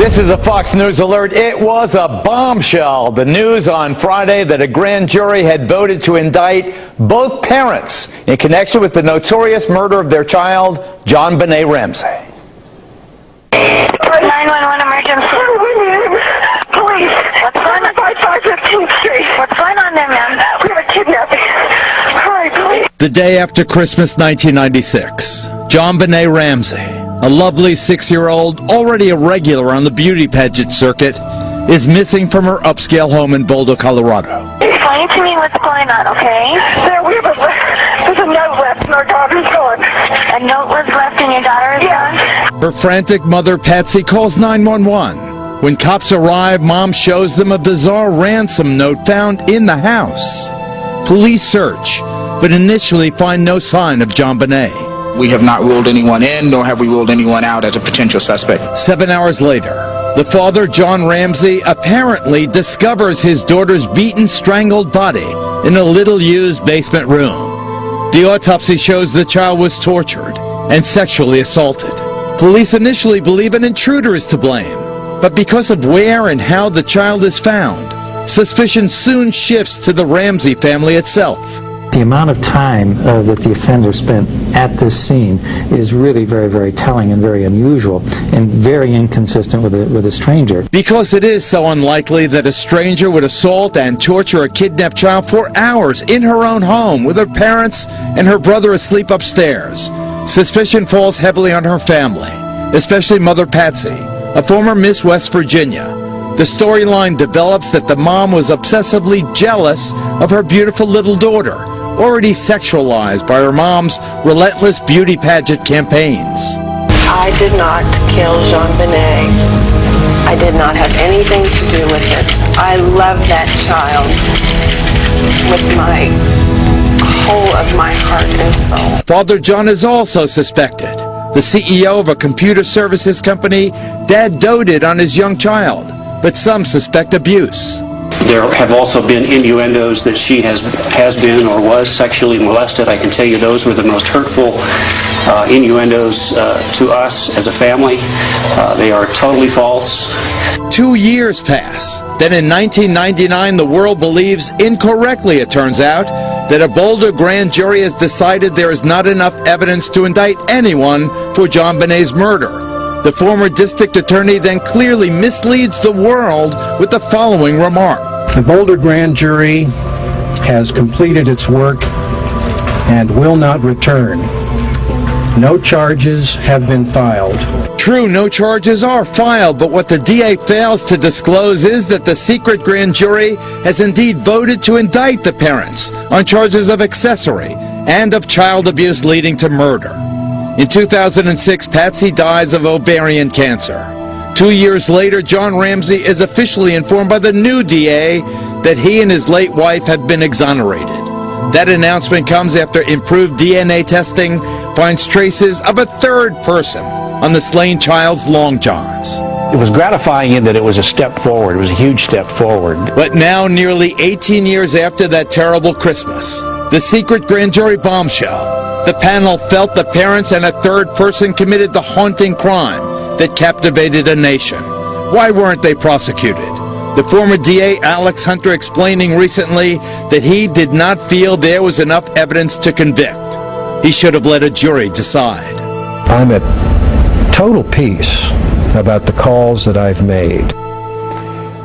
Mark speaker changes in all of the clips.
Speaker 1: This is a Fox News alert. It was a bombshell. The news on Friday that a grand jury had voted to indict both parents in connection with the notorious murder of their child, JonBenet Ramsey.
Speaker 2: 911 emergency.
Speaker 3: Police.
Speaker 2: What's going on?
Speaker 3: 15th Street.
Speaker 2: What's going on there, ma'am?
Speaker 3: We have a kidnapping. Hurry, please.
Speaker 1: The day after Christmas 1996, JonBenet Ramsey, a lovely 6-year-old, already a regular on the beauty pageant circuit, is missing from her upscale home in Boulder, Colorado.
Speaker 2: Explain to me what's going on, okay?
Speaker 3: There's a note left and our daughter's gone.
Speaker 2: A note was left and your daughter is gone?
Speaker 1: Her frantic mother, Patsy, calls 911. When cops arrive, Mom shows them a bizarre ransom note found in the house. Police search, but initially find no sign of JonBenet.
Speaker 4: We have not ruled anyone in, nor have we ruled anyone out as a potential suspect.
Speaker 1: 7 hours later, the father, John Ramsey, apparently discovers his daughter's beaten, strangled body in a little-used basement room. The autopsy shows the child was tortured and sexually assaulted. Police initially believe an intruder is to blame, but because of where and how the child is found, suspicion soon shifts to the Ramsey family itself.
Speaker 5: The amount of time that the offender spent at this scene is really very, very telling and very unusual and very inconsistent with a stranger.
Speaker 1: Because it is so unlikely that a stranger would assault and torture a kidnapped child for hours in her own home with her parents and her brother asleep upstairs, suspicion falls heavily on her family, especially Mother Patsy, a former Miss West Virginia. The storyline develops that the mom was obsessively jealous of her beautiful little daughter, already sexualized by her mom's relentless beauty pageant campaigns.
Speaker 6: I did not kill JonBenet. I did not have anything to do with it. I love that child with my whole of my heart and soul.
Speaker 1: Father John is also suspected. The CEO of a computer services company, Dad doted on his young child, but some suspect abuse.
Speaker 7: There have also been innuendos that she has been or was sexually molested. I can tell you those were the most hurtful innuendos to us as a family. They are totally false.
Speaker 1: 2 years pass. Then in 1999, the world believes, incorrectly it turns out, that a Boulder grand jury has decided there is not enough evidence to indict anyone for JonBenet's murder. The former district attorney then clearly misleads the world with the following remark.
Speaker 8: The Boulder grand jury has completed its work and will not return. No charges have been filed.
Speaker 1: True, no charges are filed, but what the DA fails to disclose is that the secret grand jury has indeed voted to indict the parents on charges of accessory and of child abuse leading to murder. In 2006, Patsy dies of ovarian cancer. 2 years later, John Ramsey is officially informed by the new DA that he and his late wife have been exonerated. That announcement comes after improved DNA testing finds traces of a third person on the slain child's long johns.
Speaker 9: It was gratifying in that it was a step forward. It was a huge step forward.
Speaker 1: But now, nearly 18 years after that terrible Christmas, the secret grand jury bombshell, the panel felt the parents and a third person committed the haunting crime that captivated a nation. Why weren't they prosecuted? The former DA, Alex Hunter, explaining recently that he did not feel there was enough evidence to convict. He should have let a jury decide.
Speaker 8: I'm at total peace about the calls that I've made.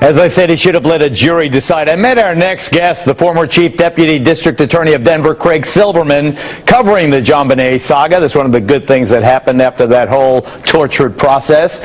Speaker 1: As I said, he should have let a jury decide. I met our next guest, the former Chief Deputy District Attorney of Denver, Craig Silverman, covering the JonBenet saga. That's one of the good things that happened after that whole tortured process.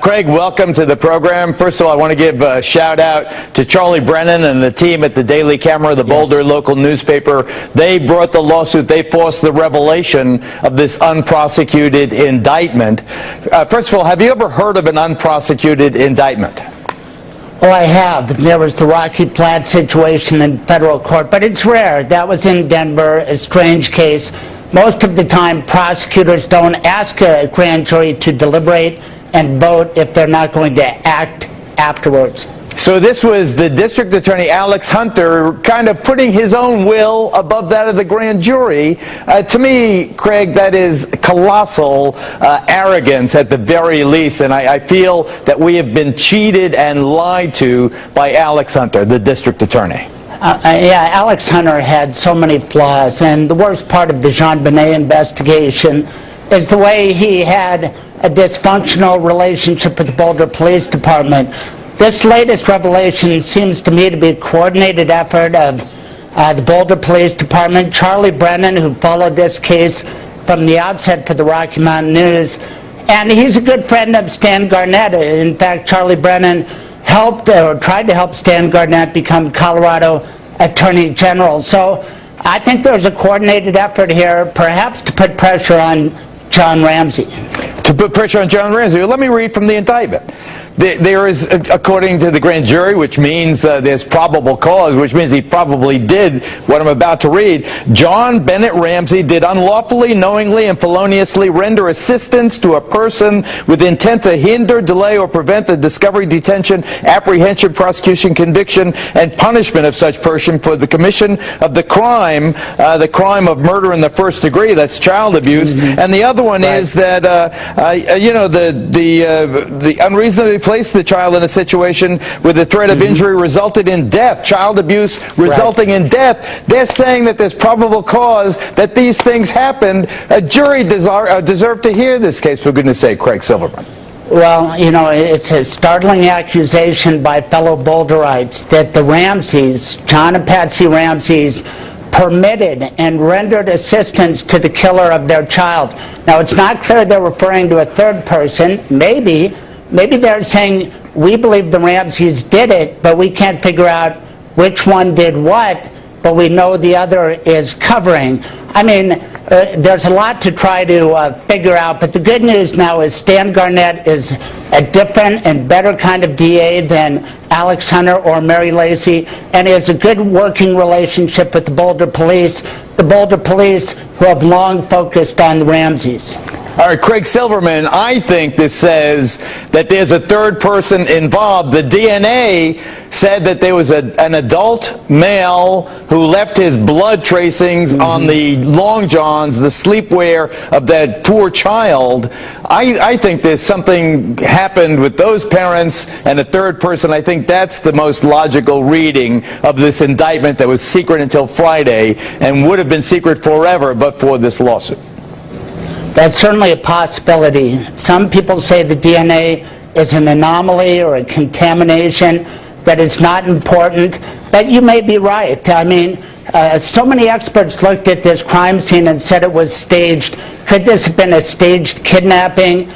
Speaker 1: Craig, welcome to the program. First of all, I want to give a shout out to Charlie Brennan and the team at the Daily Camera, the Boulder local newspaper. They brought the lawsuit. They forced the revelation of this unprosecuted indictment. First of all, have you ever heard of an unprosecuted indictment?
Speaker 10: Oh, I have. There was the Rocky Plant situation in federal court, but it's rare. That was in Denver, a strange case. Most of the time, prosecutors don't ask a grand jury to deliberate and vote if they're not going to act afterwards.
Speaker 1: So this was the district attorney, Alex Hunter, kind of putting his own will above that of the grand jury. To me, Craig, that is colossal arrogance at the very least, and I feel that we have been cheated and lied to by Alex Hunter, the district attorney.
Speaker 10: Yeah, Alex Hunter had so many flaws, and the worst part of the JonBenet investigation is the way he had a dysfunctional relationship with the Boulder Police Department. This latest revelation seems to me to be a coordinated effort of the Boulder Police Department. Charlie Brennan, who followed this case from the outset for the Rocky Mountain News, and he's a good friend of Stan Garnett. In fact, Charlie Brennan helped or tried to help Stan Garnett become Colorado Attorney General. So I think there's a coordinated effort here, perhaps to put pressure on John Ramsey.
Speaker 1: To put pressure on John Ramsey. Let me read from the indictment. There is, according to the grand jury, which means there's probable cause, which means he probably did what I'm about to read. John Bennett Ramsey did unlawfully, knowingly, and feloniously render assistance to a person with intent to hinder, delay, or prevent the discovery, detention, apprehension, prosecution, conviction, and punishment of such person for the commission of the crime of murder in the first degree. That's child abuse. Mm-hmm. And the other one is that, the unreasonably placed the child in a situation where the threat of injury resulted in death, child abuse resulting in death. They're saying that there's probable cause that these things happened. A jury deserved to hear this case, for goodness sake, Craig Silverman.
Speaker 10: Well, it's a startling accusation by fellow Boulderites that the Ramseys, John and Patsy Ramseys, permitted and rendered assistance to the killer of their child. Now, it's not clear they're referring to a third person. Maybe they're saying, we believe the Ramseys did it, but we can't figure out which one did what, but we know the other is covering. I mean, there's a lot to try to figure out, but the good news now is Stan Garnett is a different and better kind of DA than Alex Hunter or Mary Lacy, and he has a good working relationship with the Boulder Police who have long focused on the Ramseys.
Speaker 1: All right, Craig Silverman, I think this says that there's a third person involved. The DNA said that there was an adult male who left his blood tracings on the long johns, the sleepwear of that poor child. I think there's something happened with those parents and a third person. I think that's the most logical reading of this indictment that was secret until Friday and would have been secret forever but for this lawsuit.
Speaker 10: That's certainly a possibility. Some people say the DNA is an anomaly or a contamination, that it's not important, but you may be right. I mean, so many experts looked at this crime scene and said it was staged. Could this have been a staged kidnapping?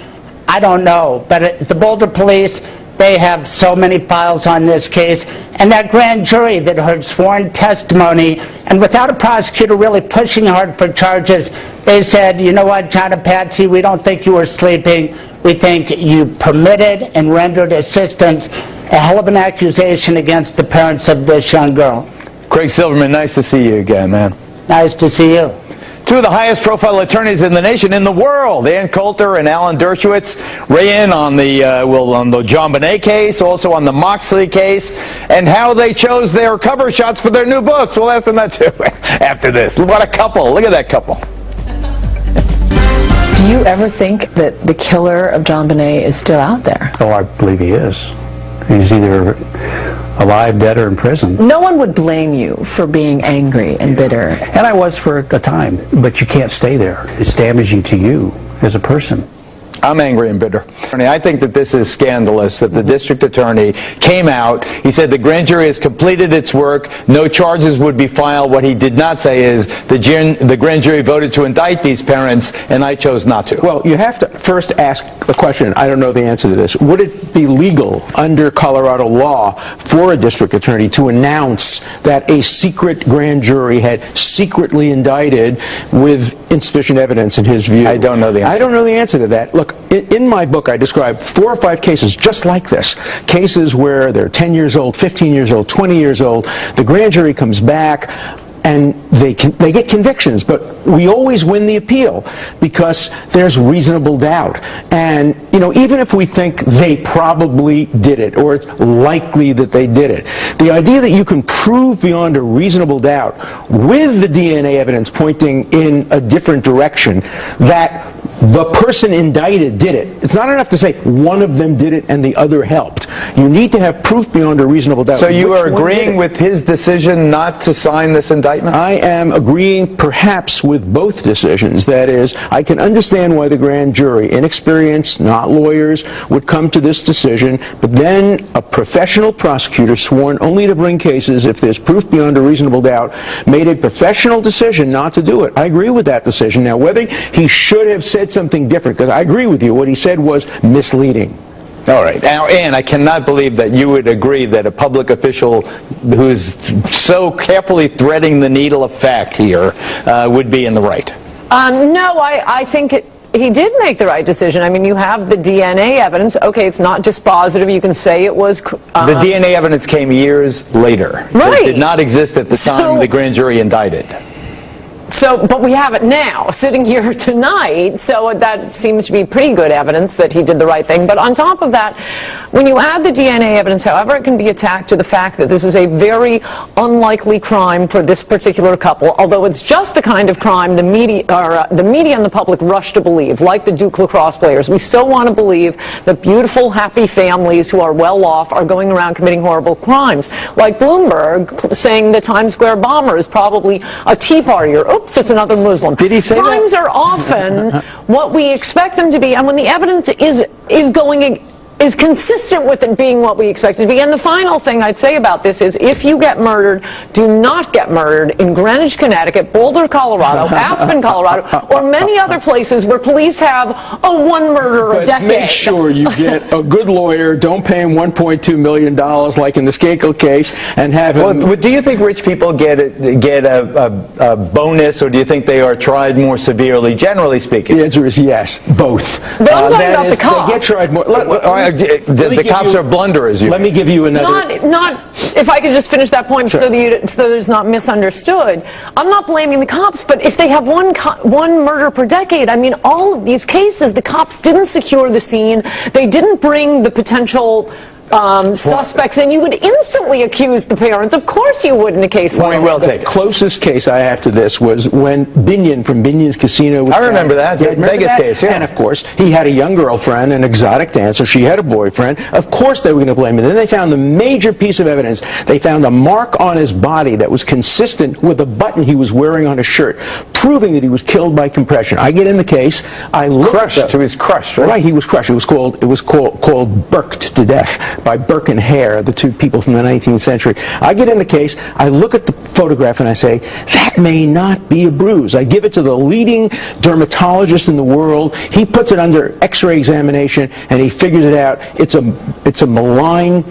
Speaker 10: I don't know, but the Boulder Police, they have so many files on this case, and that grand jury that heard sworn testimony, and without a prosecutor really pushing hard for charges, they said, you know what, John and Patsy, we don't think you were sleeping. We think you permitted and rendered assistance. A hell of an accusation against the parents of this young girl.
Speaker 1: Craig Silverman, nice to see you again, man.
Speaker 10: Nice to see you.
Speaker 1: Two of the highest profile attorneys in the nation, in the world, Ann Coulter and Alan Dershowitz, weigh in on the JonBenet case, also on the Moxley case, and how they chose their cover shots for their new books. We'll ask them that too after this. What a couple. Look at that couple.
Speaker 11: Do you ever think that the killer of JonBenet is still out there?
Speaker 9: Oh, I believe he is. He's either alive, dead, or in prison.
Speaker 11: No one would blame you for being angry and bitter.
Speaker 9: And I was for a time, but you can't stay there. It's damaging to you as a person.
Speaker 1: I'm angry and bitter. I think that this is scandalous that the district attorney came out. He said the grand jury has completed its work. No charges would be filed. What he did not say is the grand jury voted to indict these parents, and I chose not to.
Speaker 12: Well, you have to first ask the question, I don't know the answer to this. Would it be legal under Colorado law for a district attorney to announce that a secret grand jury had secretly indicted with insufficient evidence in his view?
Speaker 1: I don't know the answer.
Speaker 12: I don't know the answer to that. Look, in my book, I describe 4 or 5 cases just like this. Cases where they're 10 years old, 15 years old, 20 years old. The grand jury comes back. and they get convictions, but we always win the appeal because there's reasonable doubt. And, you know, even if we think they probably did it, or it's likely that they did it, the idea that you can prove beyond a reasonable doubt with the DNA evidence pointing in a different direction that the person indicted did it. It's not enough to say one of them did it and the other helped. You need to have proof beyond a reasonable doubt.
Speaker 1: So you are agreeing with his decision not to sign this indictment?
Speaker 12: I am agreeing perhaps with both decisions. That is, I can understand why the grand jury, inexperienced, not lawyers, would come to this decision, but then a professional prosecutor sworn only to bring cases if there's proof beyond a reasonable doubt made a professional decision not to do it. I agree with that decision. Now, whether he should have said something different, because I agree with you, what he said was misleading.
Speaker 1: All right. Now, Ann, I cannot believe that you would agree that a public official who's so carefully threading the needle of fact here would be in the right.
Speaker 13: No, I think he did make the right decision. I mean, you have the DNA evidence. Okay, it's not dispositive. You can say it was...
Speaker 1: the DNA evidence came years later.
Speaker 13: Right.
Speaker 1: It did not exist at the time the grand jury indicted.
Speaker 13: So, but we have it now, sitting here tonight, so that seems to be pretty good evidence that he did the right thing. But on top of that, when you add the DNA evidence, however it can be attacked to the fact that this is a very unlikely crime for this particular couple, although it's just the kind of crime the media and the public rush to believe, like the Duke lacrosse players. We so want to believe that beautiful, happy families who are well off are going around committing horrible crimes. Like Bloomberg saying the Times Square bomber is probably a Tea Partier. Oops, it's another Muslim.
Speaker 1: Did he say that?
Speaker 13: Crimes are often what we expect them to be, and when the evidence is consistent with it being what we expect it to be. And the final thing I'd say about this is, if you get murdered, do not get murdered in Greenwich, Connecticut, Boulder, Colorado, Aspen, Colorado, or many other places where police have one murder a decade.
Speaker 12: Make sure you get a good lawyer, don't pay him $1.2 million like in the Skakel case, and have him...
Speaker 1: Well, do you think rich people get a bonus, or do you think they are tried more severely, generally speaking?
Speaker 12: The answer is yes, both.
Speaker 13: But I'm talking about the cops.
Speaker 12: They get tried more...
Speaker 1: The cops are blunderers.
Speaker 12: Let me give you another...
Speaker 13: Not if I could just finish that point, sure, so that it's not misunderstood. I'm not blaming the cops, but if they have one murder per decade, I mean, all of these cases, the cops didn't secure the scene. They didn't bring the potential suspects in. You would instantly accuse the parents. Of course you would in a case like this.
Speaker 12: The closest case I have to this was when Binion from Binion's Casino was...
Speaker 1: I remember that. The Vegas case, yeah.
Speaker 12: And of course, he had a young girlfriend, an exotic dancer. She had a boyfriend. Of course they were going to blame him. Then they found the major piece of evidence. They found a mark on his body that was consistent with a button he was wearing on his shirt, proving that he was killed by compression. I get in the case. I look
Speaker 1: crushed. He was crushed, right?
Speaker 12: Right, he was crushed. It was called burked to death by Burke and Hare, the two people from the 19th century. I get in the case, I look at the photograph and I say, that may not be a bruise. I give it to the leading dermatologist in the world. He puts it under x-ray examination and he figures it out. It's a malign,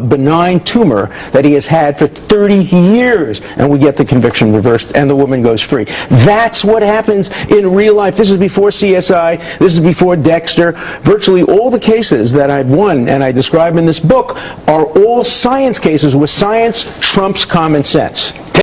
Speaker 12: benign tumor that he has had for 30 years. And we get the conviction reversed and the woman goes free. That's what happens in real life. This is before CSI. This is before Dexter. Virtually all the cases that I've won and I describe in this book are all science cases where science trumps common sense.